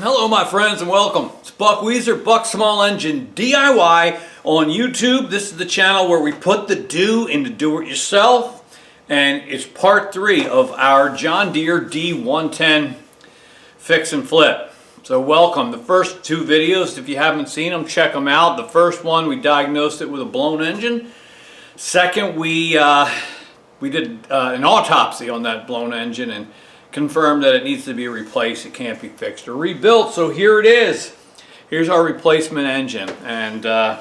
Hello my friends and welcome. It's Buck Weezer, Buck Small Engine DIY on YouTube. This is the channel where we put the do into do-it-yourself, and it's part 3 of our John Deere D110 fix and flip. So welcome. The first 2 videos, if you haven't seen them, check them out. The first one, we diagnosed it with a blown engine. Second, we did an autopsy on that blown engine and confirmed that it needs to be replaced. It can't be fixed or rebuilt. So here it is. Here's our replacement engine, and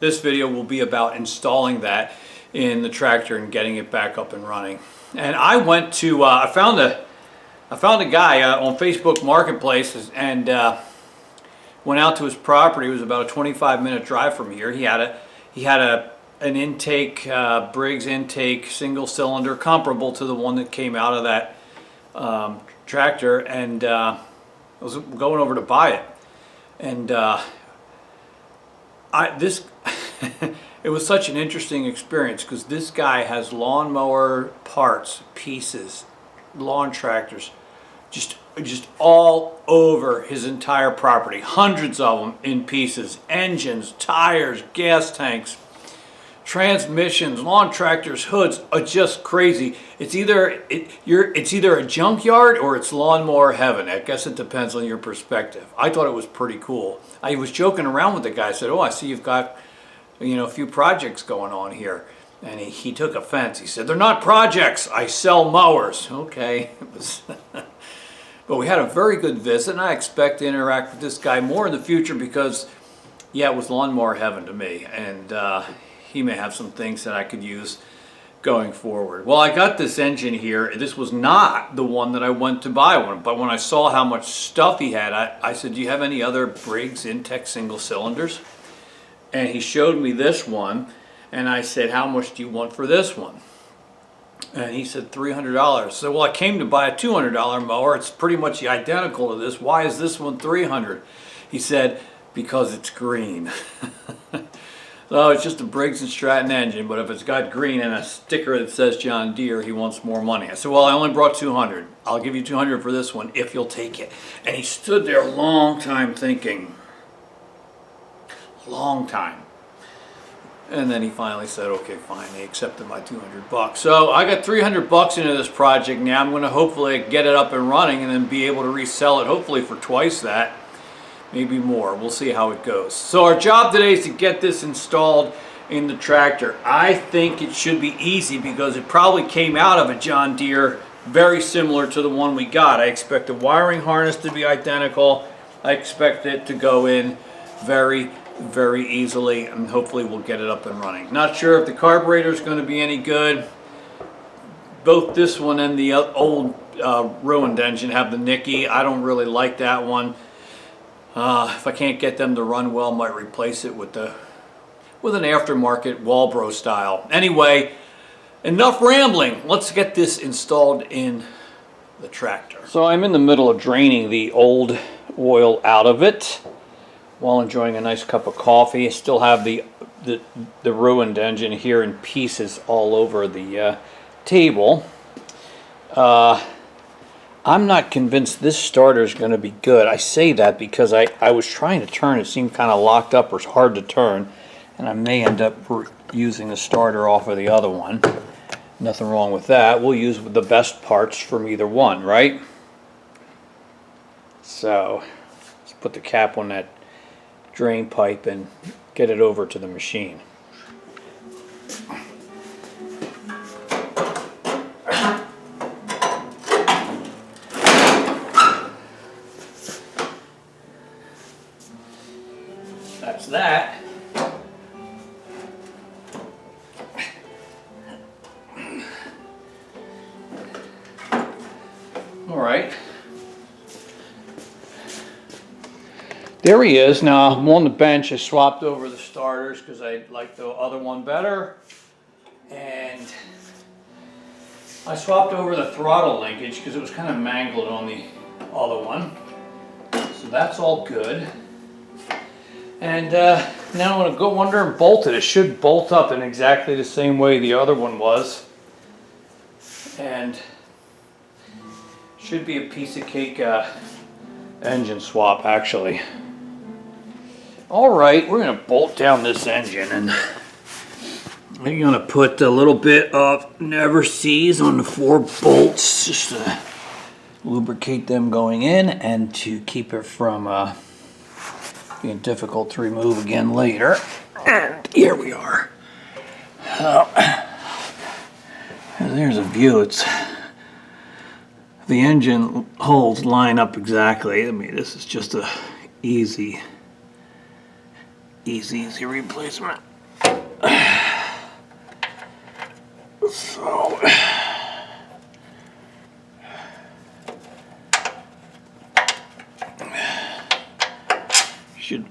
this video will be about installing that in the tractor and getting it back up and running. And I went to I found a guy on Facebook Marketplace and went out to his property. It was about a 25-minute drive from here. He had an intake, Briggs intake, single cylinder, comparable to the one that came out of that tractor, and I was going over to buy it, and it was such an interesting experience because this guy has lawnmower parts, pieces, lawn tractors, just all over his entire property, hundreds of them in pieces, engines, tires, gas tanks, transmissions, lawn tractors, hoods are just crazy. It's either a junkyard or it's lawnmower heaven. I guess it depends on your perspective. I thought it was pretty cool. I was joking around with the guy. I said, "Oh, I see you've got, a few projects going on here." And he took offense. He said, "They're not projects. I sell mowers." Okay. But we had a very good visit, and I expect to interact with this guy more in the future because, yeah, it was lawnmower heaven to me, and he may have some things that I could use going forward. Well, I got this engine here. This was not the one that I went to buy one, but when I saw how much stuff he had, I said, "Do you have any other Briggs Intech single cylinders?" And he showed me this one, and I said, "How much do you want for this one?" And he said $300. So, well, I came to buy a $200 mower. It's pretty much identical to this. Why is this one $300? He said, "Because it's green." So it's just a Briggs & Stratton engine, but if it's got green and a sticker that says John Deere, he wants more money. I said, "Well, I only brought $200. I'll give you $200 for this one if you'll take it." And he stood there a long time thinking. Long time. And then he finally said, "Okay, fine." He accepted my $200. So I got $300 into this project now. I'm going to hopefully get it up and running and then be able to resell it, hopefully for twice that. Maybe more. We'll see how it goes. So our job today is to get this installed in the tractor. I think it should be easy because it probably came out of a John Deere very similar to the one we got. I expect the wiring harness to be identical. I expect it to go in very, very easily, and hopefully we'll get it up and running. Not sure if the carburetor is going to be any good. Both this one and the old ruined engine have the Nicky. I don't really like that one. If I can't get them to run well, might replace it with an aftermarket Walbro style. Anyway, enough rambling. Let's get this installed in the tractor. So I'm in the middle of draining the old oil out of it while enjoying a nice cup of coffee. I still have the ruined engine here in pieces all over the table. I'm not convinced this starter is going to be good. I say that because I was trying to turn. It seemed kind of locked up or hard to turn. And I may end up using the starter off of the other one. Nothing wrong with that. We'll use the best parts from either one, right? So let's put the cap on that drain pipe and get it over to the machine. That's that. All right. There he is. Now I'm on the bench. I swapped over the starters because I like the other one better. And I swapped over the throttle linkage because it was kind of mangled on the other one. So that's all good. And now I'm going to go under and bolt it. It should bolt up in exactly the same way the other one was. And should be a piece of cake engine swap actually. All right, we're gonna bolt down this engine, and I'm gonna put a little bit of Never Seas on the 4 bolts just to lubricate them going in and to keep it from being difficult to remove again later. And here we are. There's a view. It's the engine holes line up exactly. I mean, this is just a easy replacement. So should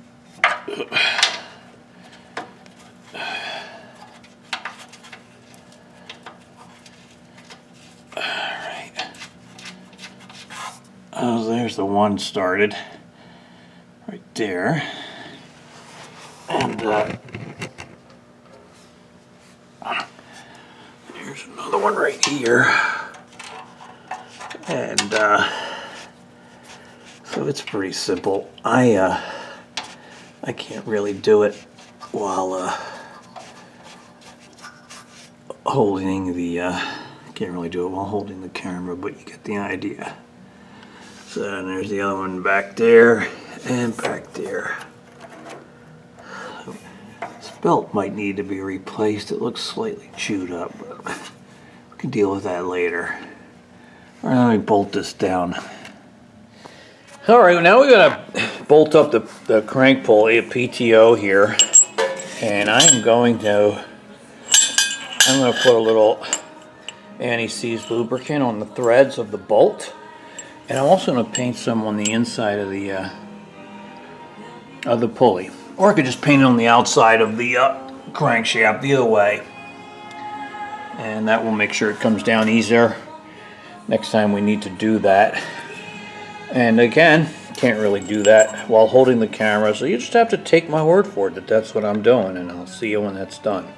there's the one started right there, and there's another one right here, and so it's pretty simple. I can't really do it while holding the can't really do it while holding the camera, but you get the idea. So and there's the other one back there and back there. So this belt might need to be replaced. It looks slightly chewed up, but we can deal with that later. All right, let me bolt this down. All right, now we're gonna bolt up the crank pulley, a PTO here, and I'm going to put a little anti-seize lubricant on the threads of the bolt. And I'm also going to paint some on the inside of the pulley. Or I could just paint it on the outside of the crankshaft, either way. And that will make sure it comes down easier next time we need to do that. And again, can't really do that while holding the camera, so you just have to take my word for it that that's what I'm doing, and I'll see you when that's done.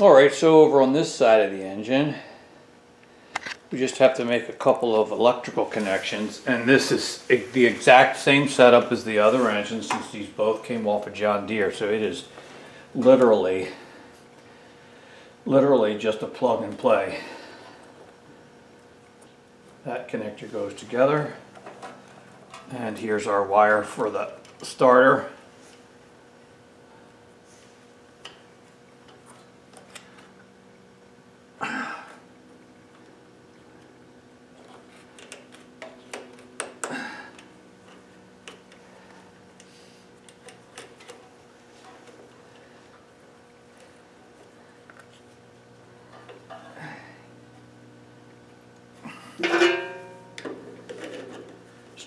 Alright, so over on this side of the engine, we just have to make a couple of electrical connections, and this is the exact same setup as the other engine since these both came off of John Deere, so it is literally just a plug and play. That connector goes together, and here's our wire for the starter.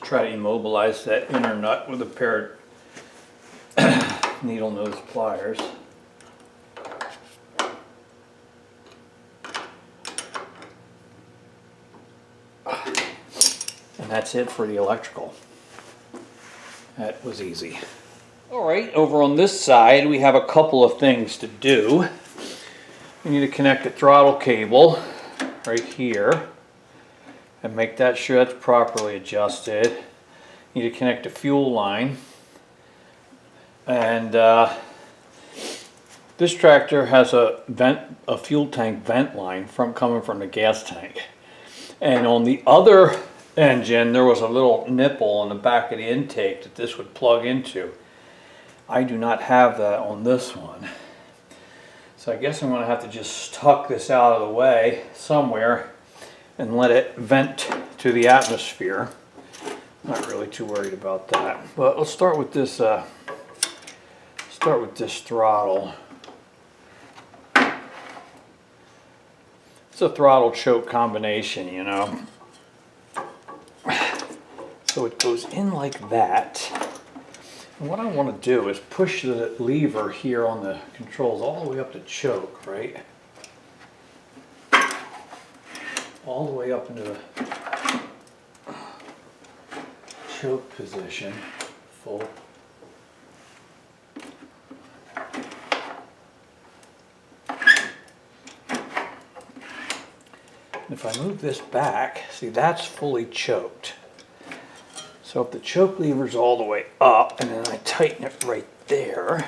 Try to immobilize that inner nut with a pair of needle nose pliers. And that's it for the electrical. That was easy. Alright, over on this side we have a couple of things to do. We need to connect a throttle cable right here and make that sure that's properly adjusted. You need to connect a fuel line, and this tractor has a fuel tank vent line coming from the gas tank. And on the other engine there was a little nipple on the back of the intake that this would plug into. I do not have that on this one, so I guess I'm going to have to just tuck this out of the way somewhere and let it vent to the atmosphere. Not really too worried about that. But let's start with this throttle. It's a throttle choke combination, you know. So it goes in like that. And what I want to do is push the lever here on the controls all the way up to choke, right? All the way up into the choke position, full. If I move this back, see, that's fully choked. So if the choke lever's all the way up and then I tighten it right there,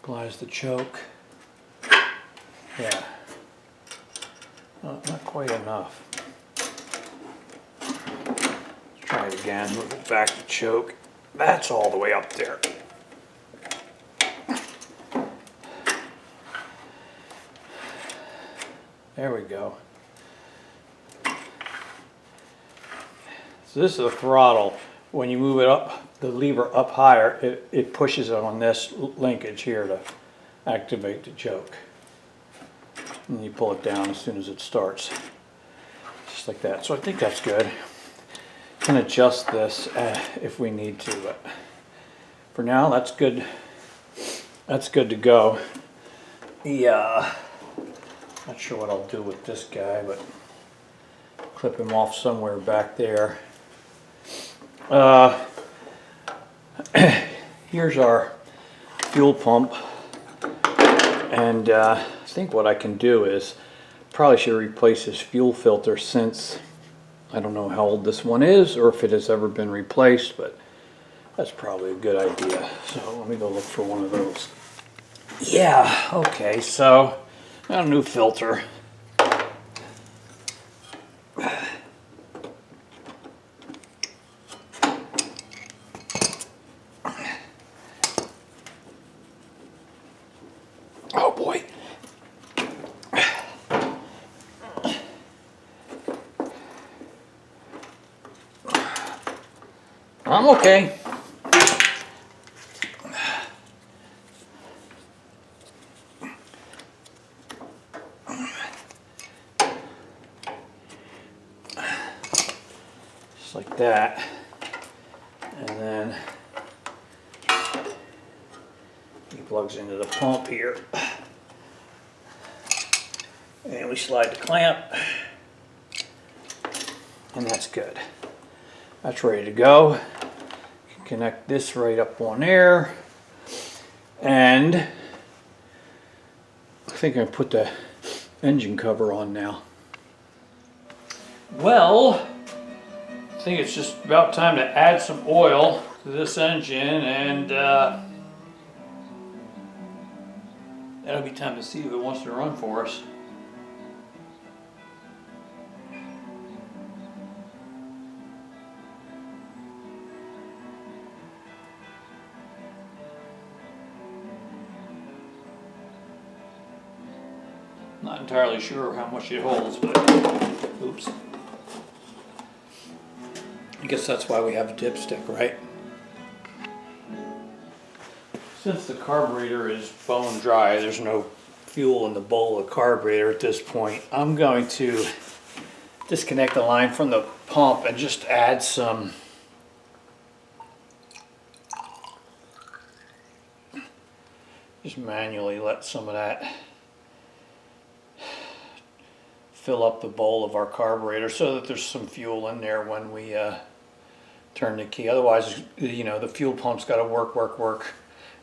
applies the choke. Yeah. Not quite enough. Let's try it again. Move it back to choke. That's all the way up there. There we go. So this is the throttle. When you move it up, the lever up higher, it pushes it on this linkage here to activate the choke. And you pull it down as soon as it starts. Just like that. So I think that's good. Can adjust this if we need to, but for now that's good. That's good to go. Yeah, not sure what I'll do with this guy, but clip him off somewhere back there. Here's our fuel pump, and I think what I can do is probably should replace this fuel filter, since I don't know how old this one is or if it has ever been replaced, but that's probably a good idea. So let me go look for one of those. Yeah, okay, so got a new filter. Oh boy. I'm okay. Just like that. And then he plugs into the pump here. And we slide the clamp. And that's good. That's ready to go. Connect this right up on there, and I think I put the engine cover on now. Well, I think it's just about time to add some oil to this engine, and that'll be time to see if it wants to run for us. Not entirely sure how much it holds, but oops. I guess that's why we have a dipstick, right? Since the carburetor is bone dry, there's no fuel in the bowl of the carburetor at this point, I'm going to disconnect the line from the pump and just add some just manually let some of that fill up the bowl of our carburetor so that there's some fuel in there when we turn the key. Otherwise, you know, the fuel pump's got to work.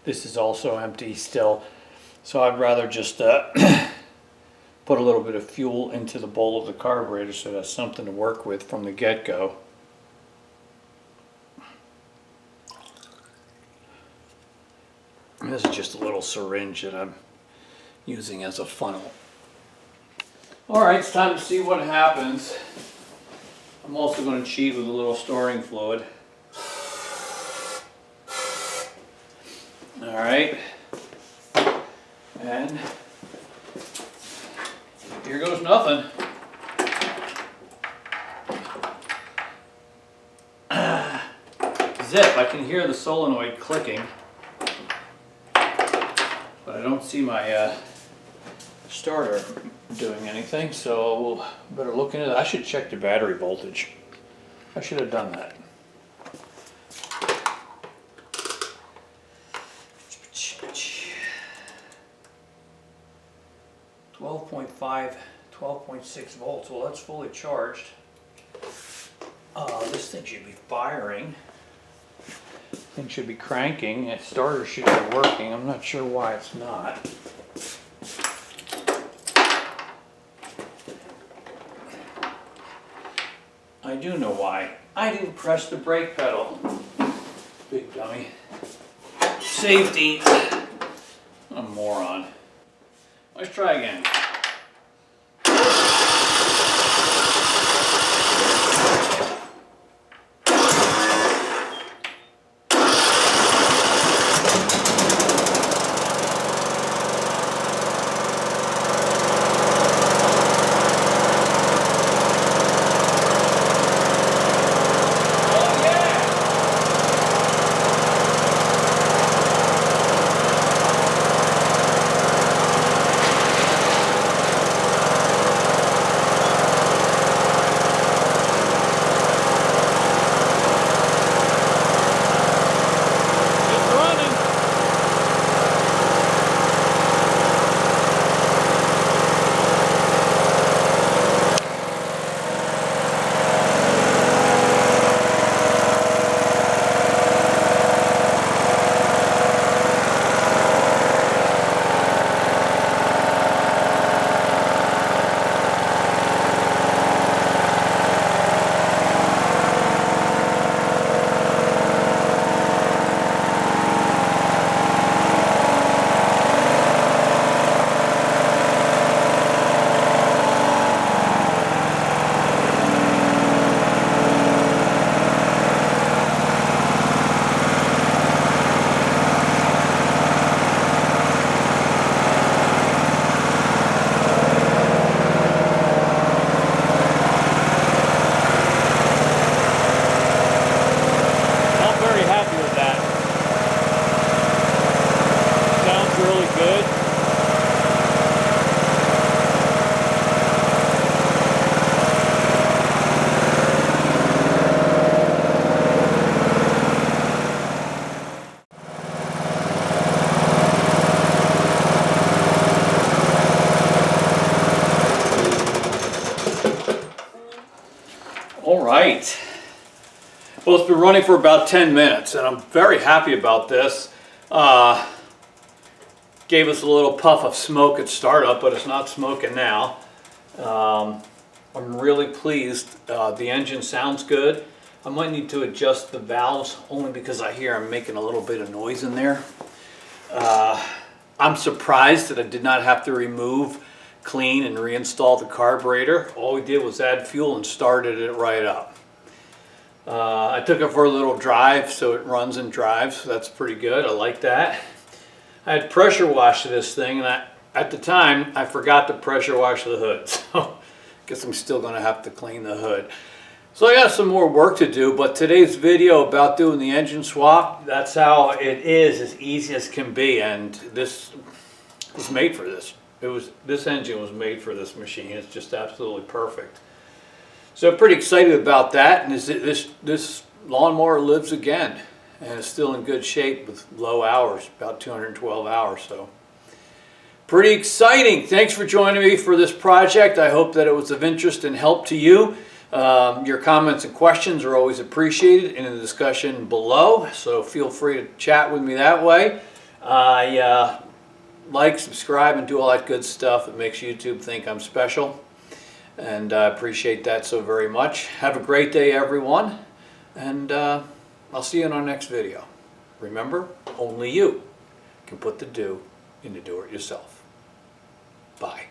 This is also empty still. So I'd rather just put a little bit of fuel into the bowl of the carburetor so that's something to work with from the get-go. This is just a little syringe that I'm using as a funnel. Alright, it's time to see what happens. I'm also going to cheat with a little storing fluid. Alright. And here goes nothing. Zip, I can hear the solenoid clicking. But I don't see my starter doing anything, so we'll better look into that. I should check the battery voltage. I should have done that. 12.5, 12.6 volts. Well, that's fully charged. This thing should be firing. Thing should be cranking. Its starter should be working. I'm not sure why it's not. I do know why. I didn't press the brake pedal. Big dummy. Safety. What a moron. Let's try again. All right. Well, it's been running for about 10 minutes, and I'm very happy about this. Gave us a little puff of smoke at startup, but it's not smoking now. I'm really pleased. The engine sounds good. I might need to adjust the valves only because I hear I'm making a little bit of noise in there. I'm surprised that I did not have to remove, clean, and reinstall the carburetor. All we did was add fuel and started it right up. I took it for a little drive, so it runs and drives. So that's pretty good. I like that. I had pressure washed this thing, and at the time I forgot to pressure wash the hood. So I guess I'm still going to have to clean the hood. So I got some more work to do, but today's video about doing the engine swap, that's how it is, as easy as can be, and this was made for this. This engine was made for this machine. It's just absolutely perfect. So I'm pretty excited about that, and this lawnmower lives again, and it's still in good shape with low hours, about 212 hours. So pretty exciting. Thanks for joining me for this project. I hope that it was of interest and help to you. Your comments and questions are always appreciated in the discussion below, so feel free to chat with me that way. Like, subscribe, and do all that good stuff that makes YouTube think I'm special, and I appreciate that so very much. Have a great day, everyone, and I'll see you in our next video. Remember, only you can put the do into do-it-yourself. Bye.